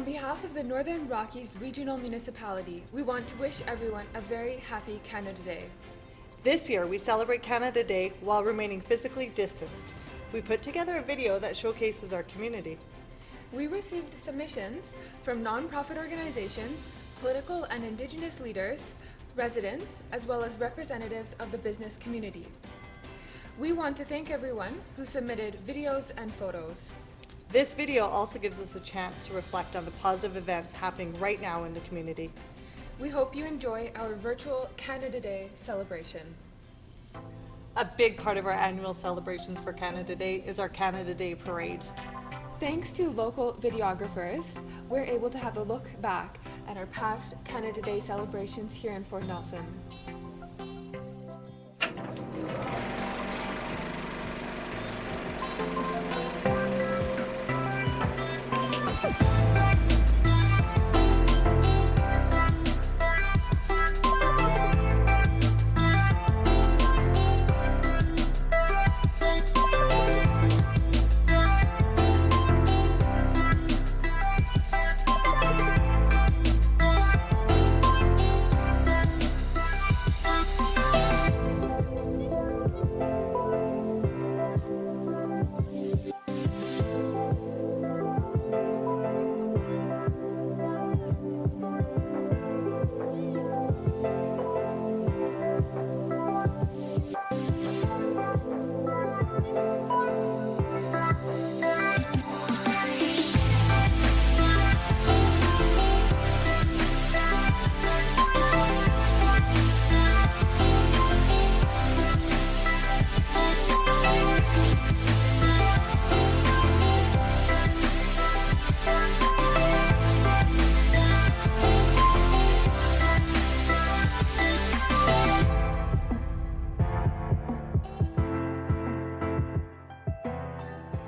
On behalf of the Northern Rockies Regional Municipality, we want to wish everyone a very happy Canada Day. This year, we celebrate Canada Day while remaining physically distanced. We put together a video that showcases our community. We received submissions from nonprofit organizations, political and Indigenous leaders, residents, as well as representatives of the business community. We want to thank everyone who submitted videos and photos. This video also gives us a chance to reflect on the positive events happening right now in the community. We hope you enjoy our virtual Canada Day celebration. A big part of our annual celebrations for Canada Day is our Canada Day Parade. Thanks to local videographers, we're able to have a look back at our past Canada Day celebrations here in Fort Nelson.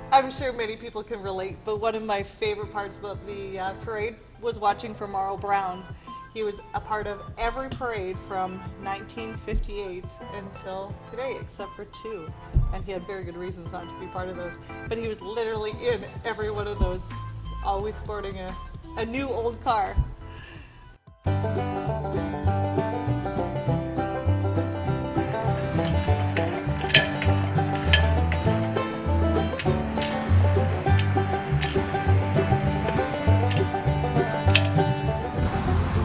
I'm sure many people can relate, but one of my favorite parts about the parade was watching for Marl Brown. He was a part of every parade from 1958 until today, except for 2. And he had very good reasons not to be part of those. But he was literally in every one of those, always sporting a new old car.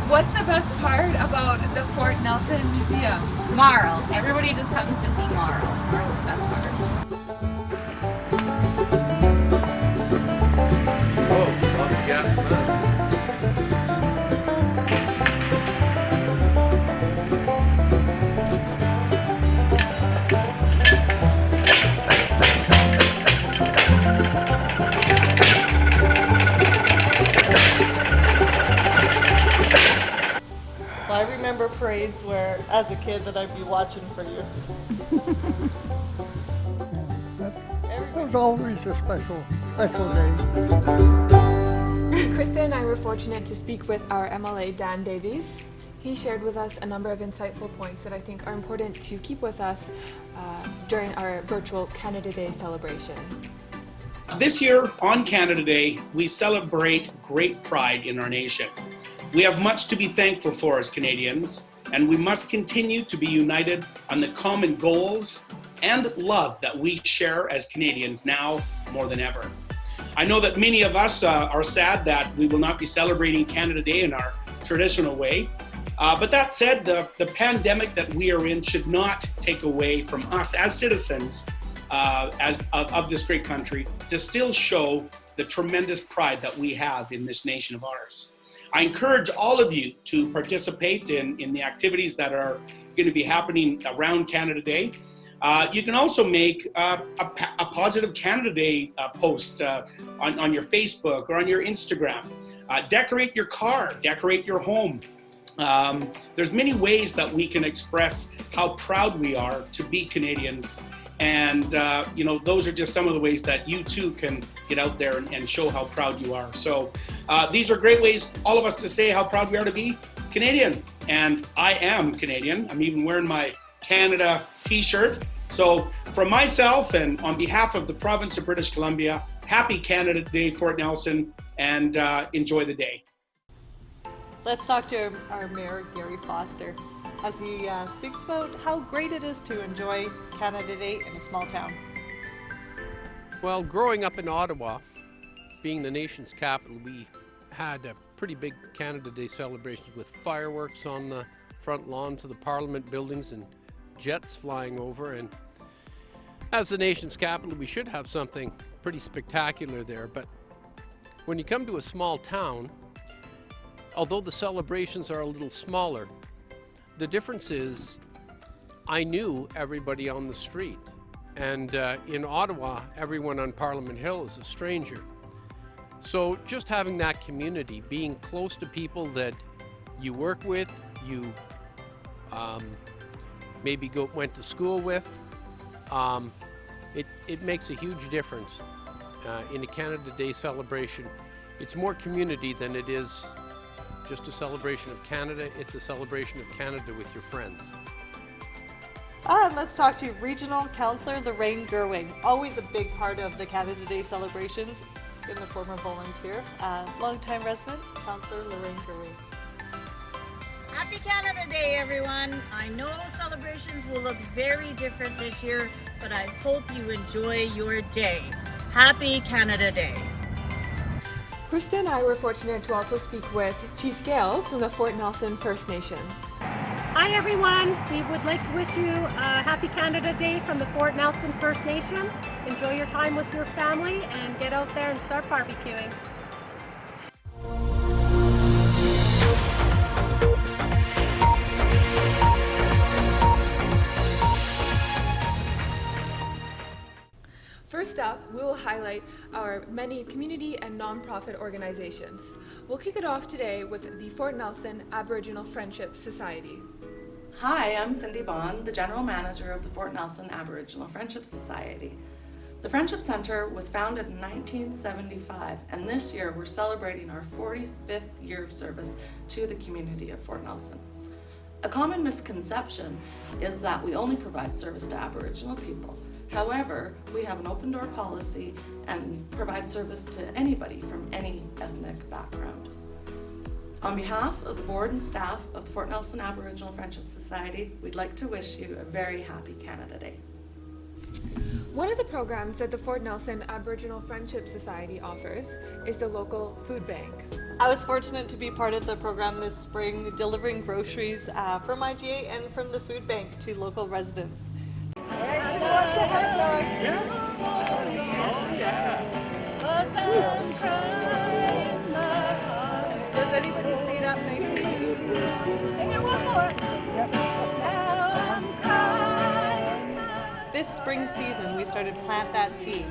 What's the best part about the Fort Nelson Museum? Marl. Everybody just comes to see Marl. Marl's the best part. Oh, lots of gas for that. Well, I remember parades where, as a kid, that I'd be watching for you. It was always a special day. Krista and I were fortunate to speak with our MLA, Dan Davies. He shared with us a number of insightful points that I think are important to keep with us during our virtual Canada Day celebration. This year on Canada Day, we celebrate great pride in our nation. We have much to be thankful for as Canadians, and we must continue to be united on the common goals and love that we share as Canadians now more than ever. I know that many of us are sad that we will not be celebrating Canada Day in our traditional way, but that said, the pandemic that we are in should not take away from us as citizens of this great country to still show the tremendous pride that we have in this nation of ours. I encourage all of you to participate in the activities that are going to be happening around Canada Day. You can also make a positive Canada Day post on your Facebook or on your Instagram. Decorate your car, decorate your home. There's many ways that we can express how proud we are to be Canadians. And those are just some of the ways that you too can get out there and show how proud you are. So these are great ways, all of us, to say how proud we are to be Canadian. And I am Canadian. I'm even wearing my Canada t-shirt. So from myself and on behalf of the province of British Columbia, happy Canada Day, Fort Nelson. and enjoy the day. Let's talk to our Mayor, Gary Foster, as he speaks about how great it is to enjoy Canada Day in a small town. Well, growing up in Ottawa, being the nation's capital, we had a pretty big Canada Day celebration with fireworks on the front lawns of the Parliament buildings and jets flying over. And as the nation's capital, we should have something pretty spectacular there. But when you come to a small town, although the celebrations are a little smaller, the difference is I knew everybody on the street. And in Ottawa, everyone on Parliament Hill is a stranger. So just having that community, being close to people that you work with, you maybe went to school with, it makes a huge difference in a Canada Day celebration. It's more community than it is just a celebration of Canada. It's a celebration of Canada with your friends. Let's talk to Regional Councillor Lorraine Gerwig, always a big part of the Canada Day celebrations in the former volunteer. Longtime resident, Councillor Lorraine Gerwig. Happy Canada Day, everyone. I know celebrations will look very different this year, but I hope you enjoy your day. Happy Canada Day. Krista and I were fortunate to also speak with Chief Gale from the Fort Nelson First Nation. Hi everyone, we would like to wish you a happy Canada Day from the Fort Nelson First Nation. Enjoy your time with your family and get out there and start barbecuing. First up, we will highlight our many community and nonprofit organizations. We'll kick it off today with the Fort Nelson Aboriginal Friendship Society. Hi, I'm Cindy Bond, the General Manager of the Fort Nelson Aboriginal Friendship Society. The Friendship Center was founded in 1975, and this year we're celebrating our 45th year of service to the community of Fort Nelson. A common misconception is that we only provide service to Aboriginal people. However, we have an open door policy and provide service to anybody from any ethnic background. On behalf of the board and staff of the Fort Nelson Aboriginal Friendship Society, we'd like to wish you a very happy Canada Day. One of the programs that the Fort Nelson Aboriginal Friendship Society offers is the local food bank. I was fortunate to be part of the program this spring, delivering groceries from IGA and from the food bank to local residents. Does anybody stay up nice and easy? Sing it one more. This spring season, we started Plant That Seed.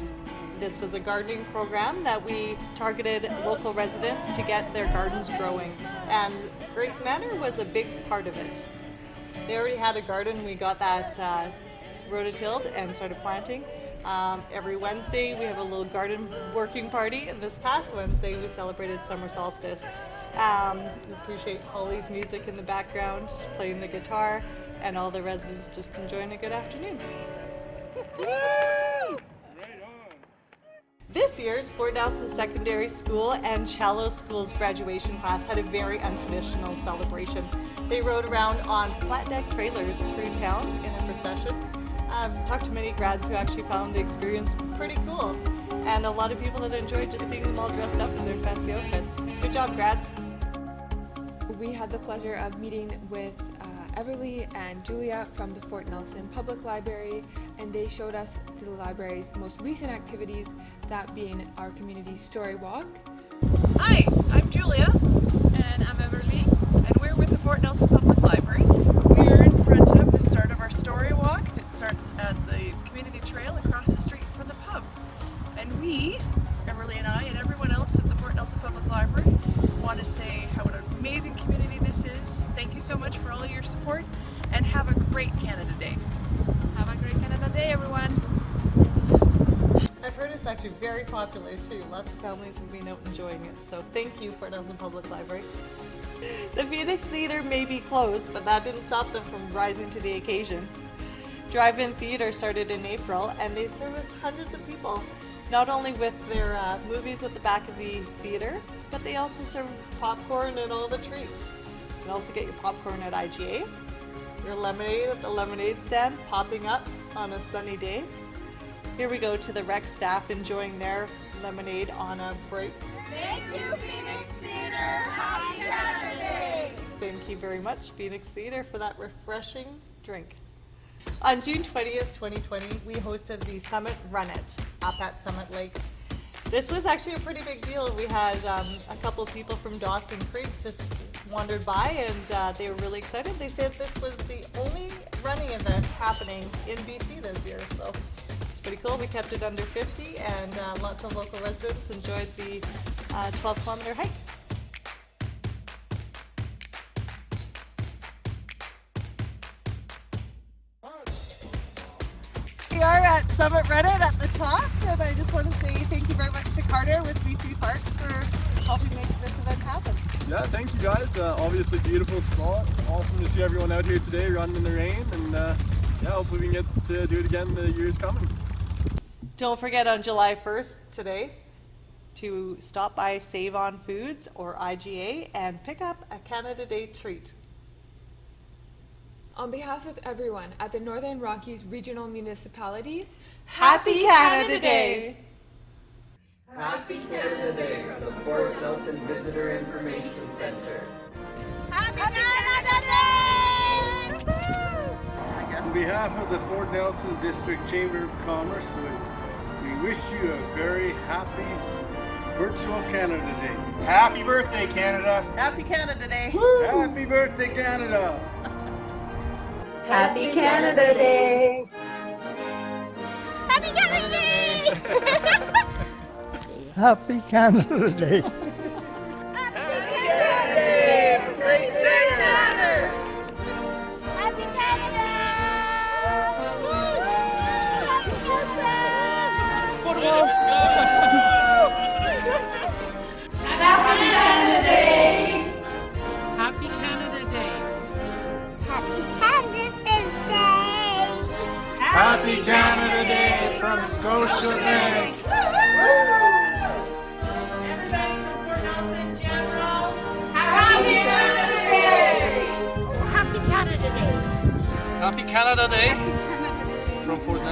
This was a gardening program that we targeted local residents to get their gardens growing, and Grace Manor was a big part of it. They already had a garden. We got that rototilled and started planting. Every Wednesday we have a little garden working party, and this past Wednesday we celebrated summer solstice. We appreciate Holly's music in the background, playing the guitar, and all the residents just enjoying a good afternoon. This year's Fort Nelson Secondary School and Shallow School's graduation class had a very untraditional celebration. They rode around on flat deck trailers through town in a procession. I've talked to many grads who actually found the experience pretty cool, and a lot of people that enjoyed just seeing them all dressed up in their fancy outfits. Good job, grads. We had the pleasure of meeting with Everly and Julia from the Fort Nelson Public Library, and they showed us the library's most recent activities, that being our community story walk. Hi, I'm Julia. And I'm Everly, and we're with the Fort Nelson Public Library. We're in front of the start of our story walk that starts at the community trail across the street from the pub. And we, Everly and I, and everyone else at the Fort Nelson Public Library want to say how an amazing community this is. Thank you so much for all your support, and have a great Canada Day. Have a great Canada Day, everyone. I've heard it's actually very popular too. Lots of families have been out enjoying it. So thank you, Fort Nelson Public Library. The Phoenix Theatre may be closed, but that didn't stop them from rising to the occasion. Drive-in theater started in April, and they serviced hundreds of people not only with their movies at the back of the theater, but they also serve popcorn and all the treats. You can also get your popcorn at IGA, your lemonade at the lemonade stand, popping up on a sunny day. Here we go to the rec staff enjoying their lemonade on a break. Thank you, Phoenix Theater. Happy Canada Day. Thank you very much, Phoenix Theater, for that refreshing drink. On June 20th, 2020, we hosted the Summit Run It up at Summit Lake. This was actually a pretty big deal. We had a couple of people from Dawson Creek just wandered by and they were really excited. They said this was the only running event happening in BC this year, so it's pretty cool. We kept it under 50 and lots of local residents enjoyed the 12-kilometer hike. We are at Summit Run It at the top, and I just want to say thank you very much to Carter with BC Parks for helping make this event happen. Yeah, thanks you guys. Obviously beautiful spot. Awesome to see everyone out here today running in the rain, and yeah, hopefully we can get to do it again the years coming. Don't forget on July 1st today to stop by Save On Foods or IGA and pick up a Canada Day treat. On behalf of everyone at the Northern Rockies Regional Municipality, Happy Canada Day! Happy Canada Day from the Fort Nelson Visitor Information Center. Happy Canada Day! On behalf of the Fort Nelson District Chamber of Commerce, we wish you a very happy Virtual Canada Day. Happy birthday, Canada! Happy Canada Day! Woo! Happy birthday, Canada! Happy Canada Day! Happy Canada Day! Happy Canada Day! Happy Canada Day! Great Standard! Happy Canada! Happy Canada! Happy Canada Day! Happy Canada Day! Happy Canada Day! Happy Canada Day from Scotiabank! Everybody from Fort Nelson General, Happy Canada Day! Happy Canada Day! Happy Canada Day from Fort Nelson.